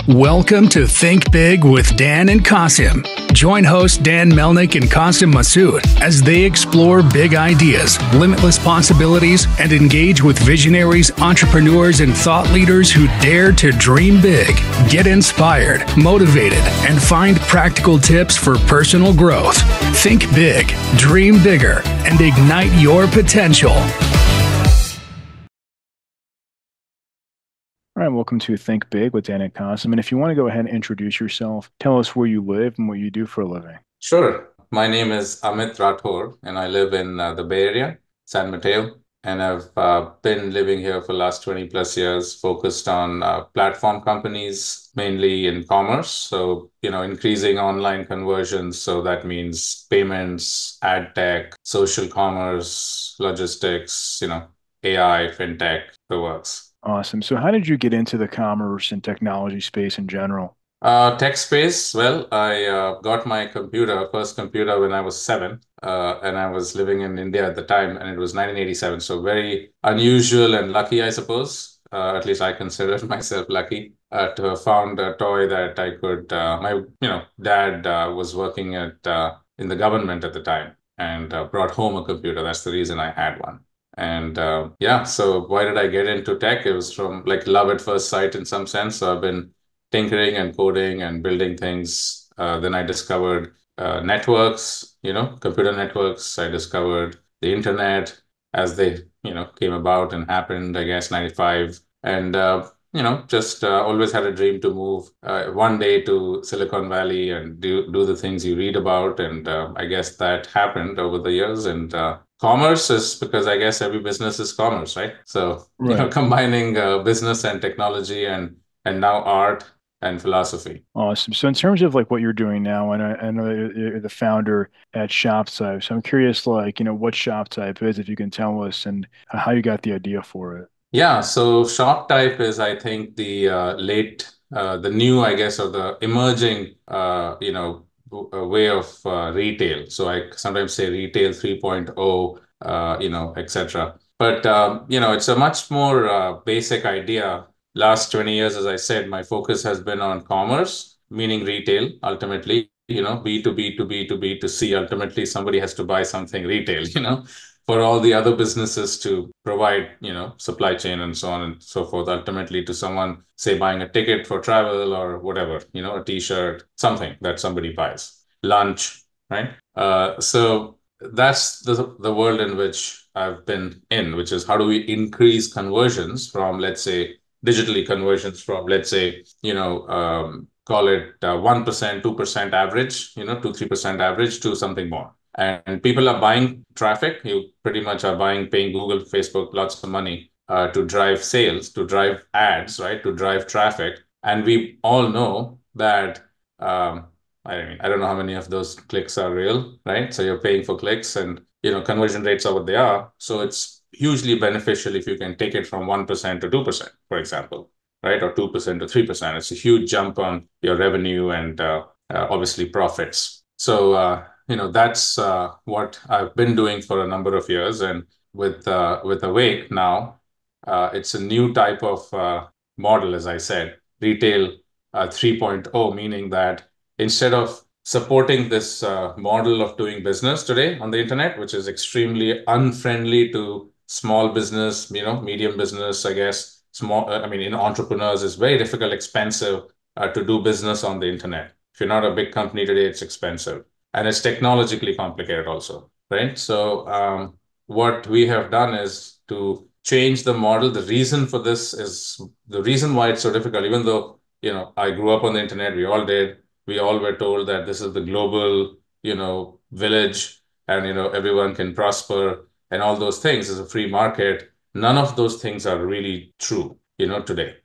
Welcome to Think Big with Dan and Qasim. Join hosts Dan Melnick and Qasim Masood as they explore big ideas, limitless possibilities, and engage with visionaries, entrepreneurs, and thought leaders who dare to dream big, get inspired, motivated, and find practical tips for personal growth. Think big, dream bigger, and ignite your potential. All right, welcome to Think Big with Dan Qasim. And if you want to go ahead and introduce yourself, tell us where you live and what you do for a living. Sure. My name is Amit Rathore, and I live in the Bay Area, San Mateo. And I've been living here for the last 20 plus years, focused on platform companies, mainly in commerce. So, increasing online conversions. So that means payments, ad tech, social commerce, logistics, AI, fintech, the works. Awesome. So how did you get into the commerce and technology space in general? Tech space. Well, I got my first computer when I was 7, and I was living in India at the time, and it was 1987. So very unusual and lucky, I suppose. At least I considered myself lucky to have found a toy that I could. My dad was working in the government at the time and brought home a computer. That's the reason I had one. And so why did I get into tech? It was from like love at first sight in some sense. So I've been tinkering and coding and building things. Then I discovered networks, computer networks. I discovered the internet as they, came about and happened, I guess, 95. And, just always had a dream to move one day to Silicon Valley and do the things you read about. And I guess that happened over the years. And commerce is because I guess every business is commerce, right? So, Right. combining business and technology and now art and philosophy. Awesome. So in terms of like what you're doing now, and I know you're the founder at Shoptype. So I'm curious, like, what Shoptype is, if you can tell us, and how you got the idea for it. Yeah, so Shoptype is, I think, the new, I guess, or the emerging, way of retail. So I sometimes say retail 3.0, etc. But, it's a much more basic idea. Last 20 years, as I said, my focus has been on commerce, meaning retail, ultimately, B to B to B to B to C. Ultimately, somebody has to buy something retail, for all the other businesses to provide, supply chain and so on and so forth, ultimately to someone, say, buying a ticket for travel or whatever, a t-shirt, something that somebody buys, lunch, right? So that's the world in which I've been in, which is how do we increase conversions from, let's say, digitally conversions from, let's say, call it 1%, 2% average, 2, 3% average to something more. And people are buying traffic. You pretty much are paying Google, Facebook lots of money to drive sales, to drive ads, right? To drive traffic. And we all know that, I don't know how many of those clicks are real, right? So you're paying for clicks and, conversion rates are what they are. So it's hugely beneficial if you can take it from 1% to 2%, for example, right? Or 2% to 3%. It's a huge jump on your revenue and obviously profits. So, that's what I've been doing for a number of years. And with Awake now, it's a new type of model, as I said, retail 3.0, meaning that instead of supporting this model of doing business today on the internet, which is extremely unfriendly to small business, medium business, I guess, in entrepreneurs, it's very difficult, expensive to do business on the internet. If you're not a big company today, it's expensive. And it's technologically complicated also, right? So what we have done is to change the model. The reason for this is the reason why it's so difficult, even though, I grew up on the internet, we all did. We all were told that this is the global, village and, everyone can prosper and all those things is a free market. None of those things are really true, today,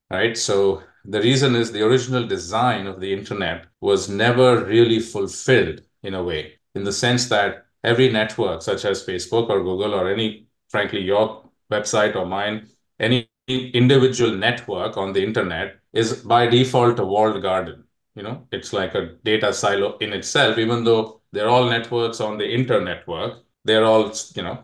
right? So the reason is the original design of the internet was never really fulfilled in a way, in the sense that every network, such as Facebook or Google or any, frankly, your website or mine, any individual network on the internet is by default a walled garden. It's like a data silo in itself, even though they're all networks on the internetwork, they're all,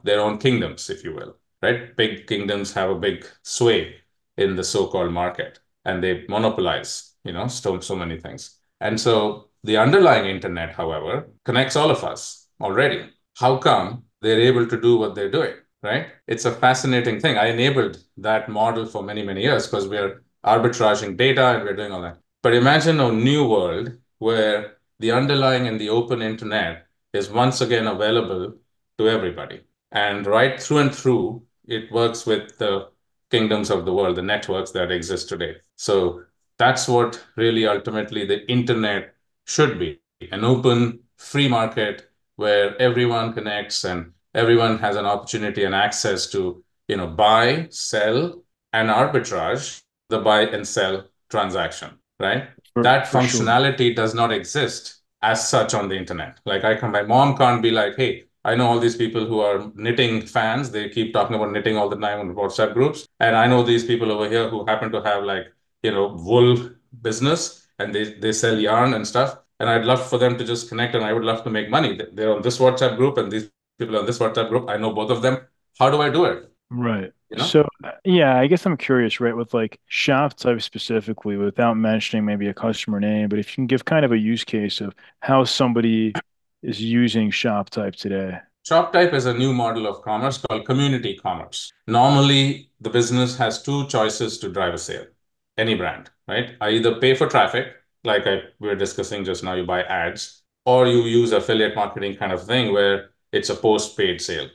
their own kingdoms, if you will, right? Big kingdoms have a big sway in the so-called market. and they monopolize, so many things. And so the underlying internet, however, connects all of us already. How come they're able to do what they're doing, right? It's a fascinating thing. I enabled that model for many, many years because we're arbitraging data and we're doing all that. But imagine a new world where the underlying and the open internet is once again available to everybody. And right through and through, it works with the kingdoms of the world, the networks that exist today. So that's what really ultimately the internet should be, an open, free market where everyone connects and everyone has an opportunity and access to, buy, sell, and arbitrage the buy and sell transaction, right? That For sure. functionality does not exist as such on the internet. Like my mom can't be like, hey, I know all these people who are knitting fans. They keep talking about knitting all the time on WhatsApp groups. And I know these people over here who happen to have wool business and they sell yarn and stuff. And I'd love for them to just connect and I would love to make money. They're on this WhatsApp group and these people on this WhatsApp group. I know both of them. How do I do it? Right. You know? So, yeah, I guess I'm curious, right, with like shop type specifically, without mentioning maybe a customer name, but if you can give kind of a use case of how somebody is using shop type today. Shoptype is a new model of commerce called community commerce. Normally, the business has two choices to drive a sale, any brand, right? I either pay for traffic, like we were discussing just now, you buy ads, or you use affiliate marketing kind of thing where it's a post-paid sale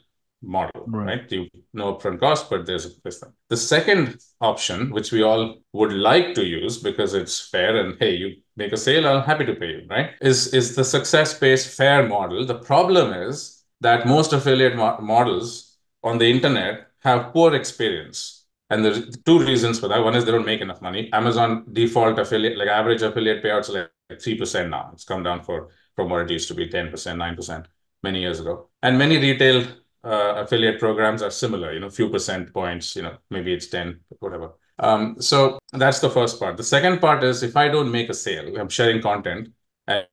model, Right. right? You no upfront cost, but there's this thing. The second option, which we all would like to use because it's fair and hey, you make a sale, I'm happy to pay you, right? Is the success-based fair model. The problem is that most affiliate models on the internet have poor experience. And there's two reasons for that. One is they don't make enough money. Amazon default affiliate, like average affiliate payouts are like 3% now. It's come down from what it used to be 10%, 9% many years ago. And many retail affiliate programs are similar, few percent points, maybe it's 10, whatever. So that's the first part. The second part is if I don't make a sale, I'm sharing content and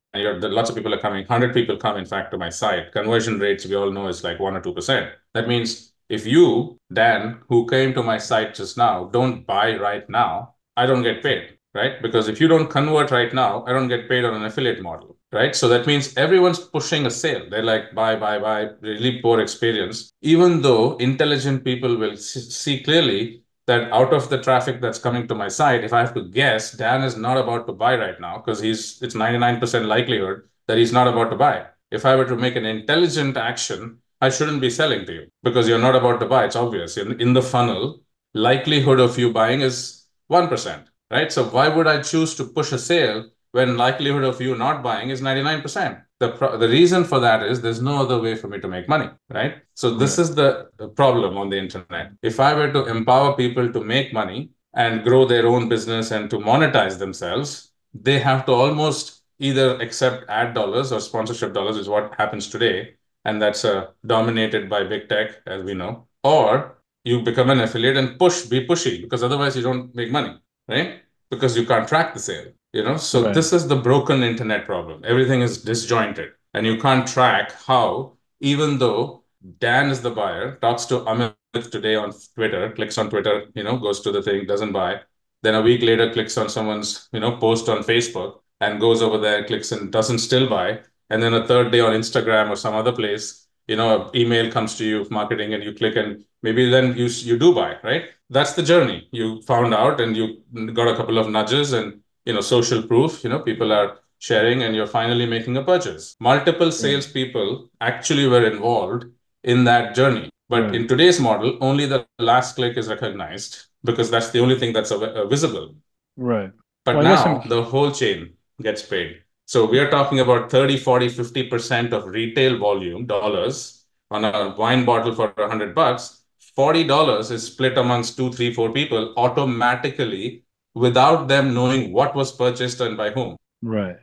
lots of people are coming, 100 people come, in fact, to my site. Conversion rates, we all know, is like 1 or 2%. That means if you, Dan, who came to my site just now, don't buy right now, I don't get paid, right? Because if you don't convert right now, I don't get paid on an affiliate model, right? So that means everyone's pushing a sale. They're like, buy, buy, buy, really poor experience. Even though intelligent people will see clearly that out of the traffic that's coming to my site, if I have to guess, Dan is not about to buy right now because it's 99% likelihood that he's not about to buy. If I were to make an intelligent action, I shouldn't be selling to you because you're not about to buy. It's obvious. In the funnel, likelihood of you buying is 1%, right? So why would I choose to push a sale when likelihood of you not buying is 99%? The reason for that is there's no other way for me to make money, right? So this Right. is the problem on the internet. If I were to empower people to make money and grow their own business and to monetize themselves, they have to almost either accept ad dollars or sponsorship dollars, is what happens today. And that's dominated by big tech, as we know. Or you become an affiliate and be pushy, because otherwise you don't make money, right? Because you can't track the sale. So Right. this is the broken internet problem. Everything is disjointed and you can't track how, even though Dan is the buyer, talks to Amit today on Twitter, clicks on Twitter, goes to the thing, doesn't buy. Then a week later clicks on someone's, post on Facebook and goes over there, clicks and doesn't still buy. And then a third day on Instagram or some other place, an email comes to you of marketing and you click and maybe then you do buy, right? That's the journey. You found out and you got a couple of nudges and social proof, people are sharing and you're finally making a purchase. Multiple Right. salespeople actually were involved in that journey. But Right. in today's model, only the last click is recognized because that's the only thing that's visible. Right. But Well, I guess I'm now the whole chain gets paid. So we are talking about 30, 40, 50% of retail volume dollars on a wine bottle for $100. $40 is split amongst two, three, four people automatically without them knowing what was purchased and by whom. right.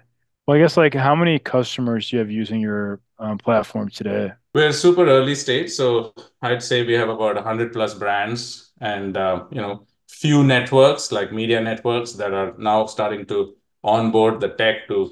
Well, I guess like how many customers do you have using your platform today? We're super early stage, so I'd say we have about 100 plus brands and few networks like media networks that are now starting to onboard the tech to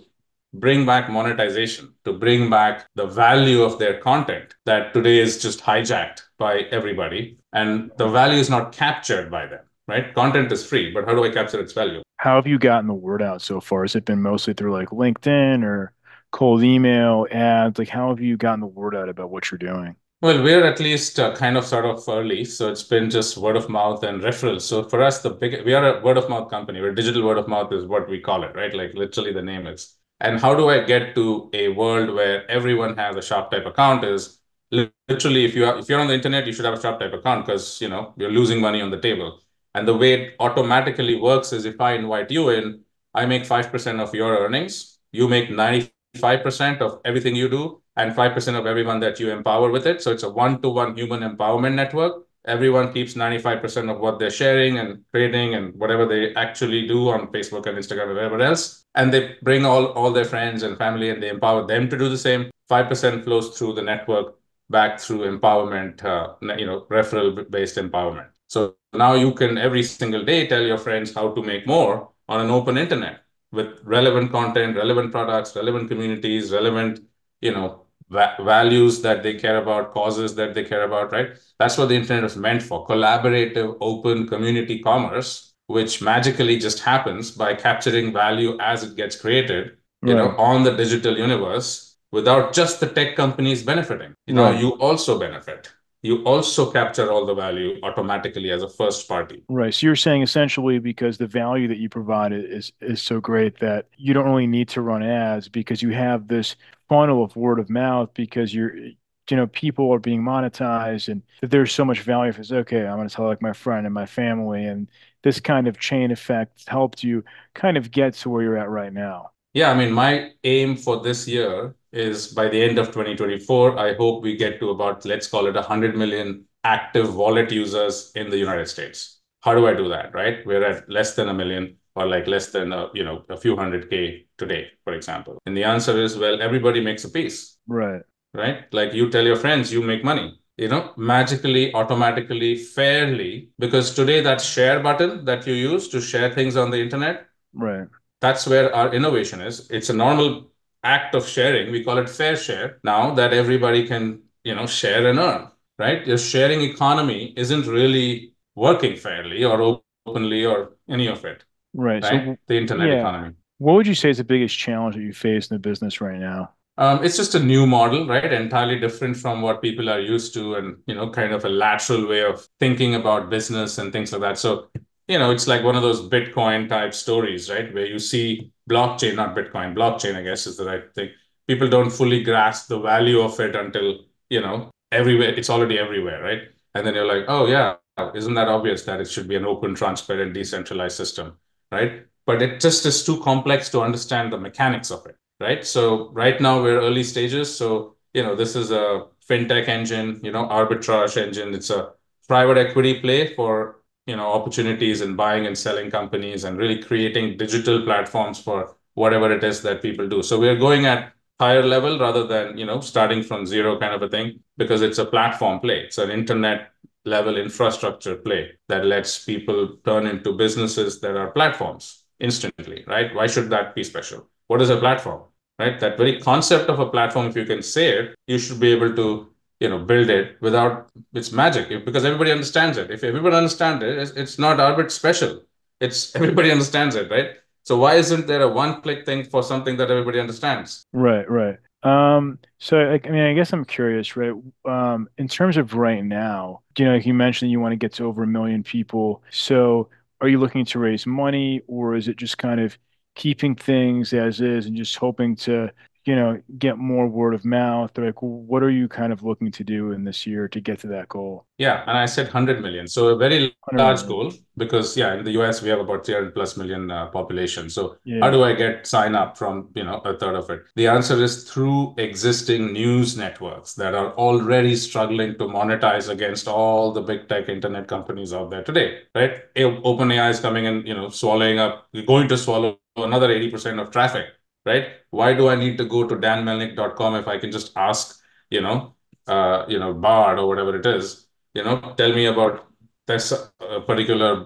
bring back monetization, to bring back the value of their content that today is just hijacked by everybody, and the value is not captured by them. right? Content is free, but how do I capture its value? How have you gotten the word out so far? Has it been mostly through like LinkedIn or cold email ads? Like, how have you gotten the word out about what you're doing? Well, we're at least kind of sort of early, so it's been just word of mouth and referrals. So for us, we are a word of mouth company. We're digital word of mouth is what we call it, right? Like literally the name is. And how do I get to a world where everyone has a ShopType account is literally if you're on the internet, you should have a ShopType account because you're losing money on the table. And the way it automatically works is if I invite you in, I make 5% of your earnings, you make 95% of everything you do, and 5% of everyone that you empower with it. So it's a one-to-one human empowerment network. Everyone keeps 95% of what they're sharing and creating and whatever they actually do on Facebook and Instagram and wherever else. And they bring all their friends and family and they empower them to do the same. 5% flows through the network back through empowerment, referral-based empowerment. So now you can every single day tell your friends how to make more on an open internet with relevant content, relevant products, relevant communities, relevant, values that they care about, causes that they care about, right? That's what the internet is meant for. Collaborative, open community commerce, which magically just happens by capturing value as it gets created, Right, on the digital universe without just the tech companies benefiting. Now right, you also benefit. You also capture all the value automatically as a first party. right. So you're saying essentially because the value that you provide is so great that you don't really need to run ads because you have this funnel of word of mouth because people are being monetized and that there's so much value if it's okay, I'm going to tell like my friend and my family and this kind of chain effect helped you kind of get to where you're at right now. Yeah, I mean, my aim for this year is by the end of 2024, I hope we get to about, let's call it 100 million active wallet users in the United States. How do I do that, right? We're at less than a million or like less than a few hundred K today, for example. And the answer is, well, everybody makes a piece, Right, right? Like you tell your friends you make money, magically, automatically, fairly, because today that share button that you use to share things on the internet, right, that's where our innovation is. It's a normal act of sharing. We call it fair share now that everybody can, share and earn, right? Your sharing economy isn't really working fairly or openly or any of it, right. right? So, The internet yeah, economy. what would you say is the biggest challenge that you face in the business right now? It's just a new model, right? Entirely different from what people are used to and, kind of a lateral way of thinking about business and things like that. So, it's like one of those Bitcoin type stories, right? Where you see blockchain, not Bitcoin, blockchain, I guess is the right thing. People don't fully grasp the value of it until, everywhere, it's already everywhere, right? And then you're like, oh yeah, isn't that obvious that it should be an open, transparent, decentralized system, right? But it just is too complex to understand the mechanics of it, right? So right now we're early stages. So, this is a fintech engine, arbitrage engine. It's a private equity play for, opportunities in buying and selling companies and really creating digital platforms for whatever it is that people do. So we're going at higher level rather than, starting from zero kind of a thing because it's a platform play. It's an internet level infrastructure play that lets people turn into businesses that are platforms instantly, right? Why should that be special? What is a platform, right? That very concept of a platform, if you can say it, you should be able to, build it without it's magic because everybody understands it. If everybody understands it, it's not a bit special. It's everybody understands it, right? So why isn't there a one-click thing for something that everybody understands? Right, right. So like, I mean, I guess I'm curious, right? In terms of right now, like you mentioned you want to get to over 1 million people. So are you looking to raise money or is it just kind of keeping things as is and just hoping to, get more word of mouth? Or like, what are you kind of looking to do in this year to get to that goal? Yeah, and I said 100 million. So a very 100 large million. goal because yeah, in the US we have about 300 plus million population. So how Yeah. do I get sign up from, a third of it? The answer is through existing news networks that are already struggling to monetize against all the big tech internet companies out there today, right? OpenAI is coming and, going to swallow another 80% of traffic, right? Why do I need to go to danmelnick.com if I can just ask, Bard or whatever it is, tell me about this particular,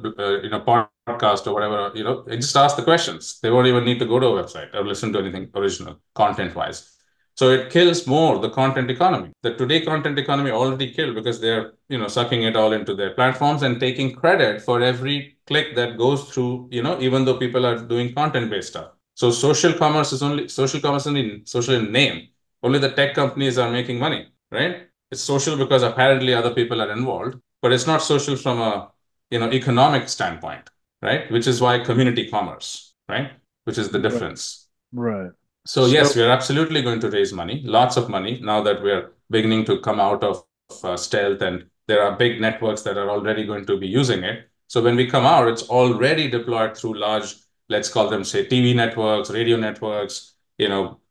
podcast or whatever, just ask the questions. They won't even need to go to a website or listen to anything original content wise. So it kills more the content economy. The today content economy already killed because they're, sucking it all into their platforms and taking credit for every click that goes through, even though people are doing content-based stuff. So social commerce is only social in name. Only the tech companies are making money, right? It's social because apparently other people are involved, but it's not social from a, economic standpoint, right? Which is why community commerce, right? Which is the Right. difference. Right. So yes, So we are absolutely going to raise money, lots of money, now that we're beginning to come out of stealth, and there are big networks that are already going to be using it. So when we come out, it's already deployed through large, let's call them, say, TV networks, radio networks,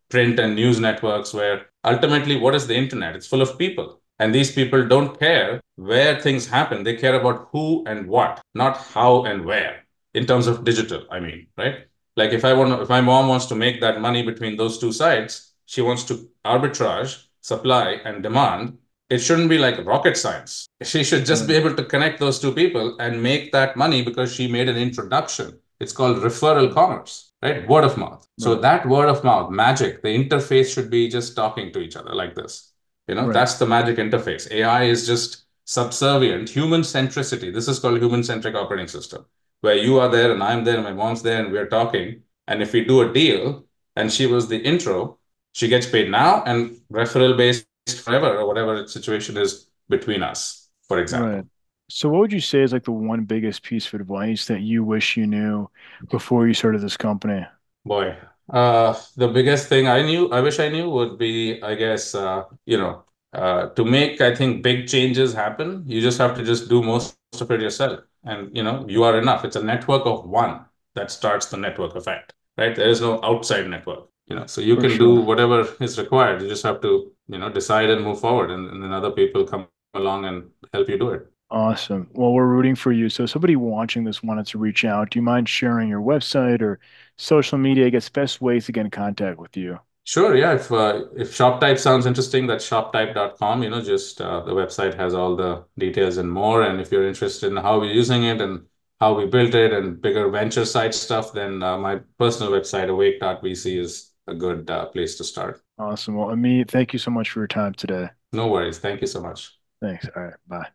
print and news networks, where ultimately, what is the internet? It's full of people. And these people don't care where things happen. They care about who and what, not how and where, in terms of digital, I mean, right? Like if my mom wants to make that money between those two sides, she wants to arbitrage supply and demand. It shouldn't be like rocket science. She should just be right. able to connect those two people and make that money because she made an introduction. It's called referral commerce, right? Word of mouth. So Right. that word of mouth, magic, the interface should be just talking to each other like this. Right. That's the magic interface. AI is just subservient, human centricity. This is called human centric operating system, where you are there and I'm there and my mom's there and we're talking. And if we do a deal and she was the intro, she gets paid now and referral based forever, or whatever the situation is between us, for Right. example. So what would you say is like the one biggest piece of advice that you wish you knew before you started this company? Boy, the biggest thing I wish I knew would be, I guess, to make, I think, big changes happen, you just have to just do most of it yourself. And, you are enough. It's a network of one that starts the network effect, right? There is no outside network, so you For can do sure. whatever is required. You just have to, decide and move forward, and then other people come along and help you do it. Awesome. Well, we're rooting for you. So, if somebody watching this wanted to reach out, do you mind sharing your website or social media? I guess best ways to get in contact with you. Sure, yeah. If Shoptype sounds interesting, that's shoptype.com. Just the website has all the details and more. And if you're interested in how we're using it and how we built it and bigger venture side stuff, then my personal website, awake.vc, is a good place to start. Awesome. Well, Amit, thank you so much for your time today. No worries. Thank you so much. Thanks. All right. Bye.